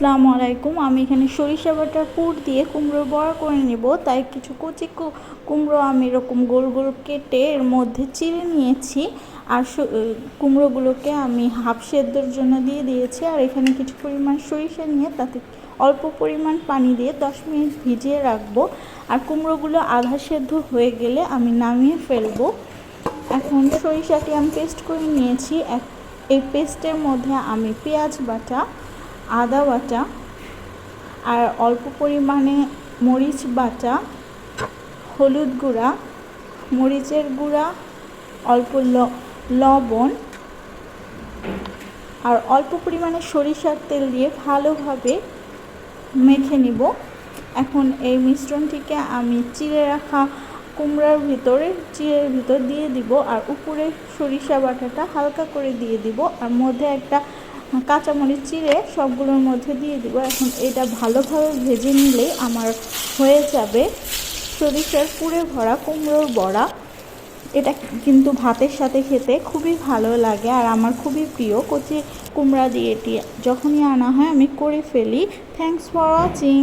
আসসালামু আলাইকুম। আমি এখানে সরিষা বাটার পুর দিয়ে কুমড়োর বড়া করে নেব। তাই কিছু কচি কুমড়ো আমি এরকম গোল গোল কেটে এর মধ্যে চিড়ে নিয়েছি। আর কুমড়োগুলোকে আমি হাফ সেদ্ধর জন্য দিয়ে দিয়েছি। আর এখানে কিছু পরিমাণ সরিষা নিয়ে তাতে অল্প পরিমাণ পানি দিয়ে 10 মিনিট ভিজিয়ে রাখবো। আর কুমড়োগুলো আধা সেদ্ধ হয়ে গেলে আমি নামিয়ে ফেলবো। এখন সরিষাটি আমি পেস্ট করে নিয়েছি। এই পেস্টের মধ্যে আমি পেঁয়াজ বাটা, আদা বাটা আর অল্প পরিমাণে মরিচ বাটা, হলুদ গুঁড়া, মরিচের গুঁড়া, অল্প লবণ আর অল্প পরিমাণে সরিষার তেল দিয়ে ভালোভাবে মেখে নিব। এখন এই মিশ্রণটিকে আমি চিড়ে রাখা কুমড়ার চিড়ের ভিতর দিয়ে দিব। আর উপরে সরিষা বাটাটা হালকা করে দিয়ে দিব। আর মধ্যে একটা কাঁচামরিচ চিড়ে সবগুলোর মধ্যে দিয়ে দিব। এখন এটা ভালোভাবে ভেজে নিলেই আমার হয়ে যাবে সরিষার পুরে ভরা কুমড়োর বড়া। এটা কিন্তু ভাতের সাথে খেতে খুবই ভালো লাগে আর আমার খুবই প্রিয়। কচি কুমড়া দিয়ে এটি যখনই আনা হয় আমি করে ফেলি। Thanks for watching.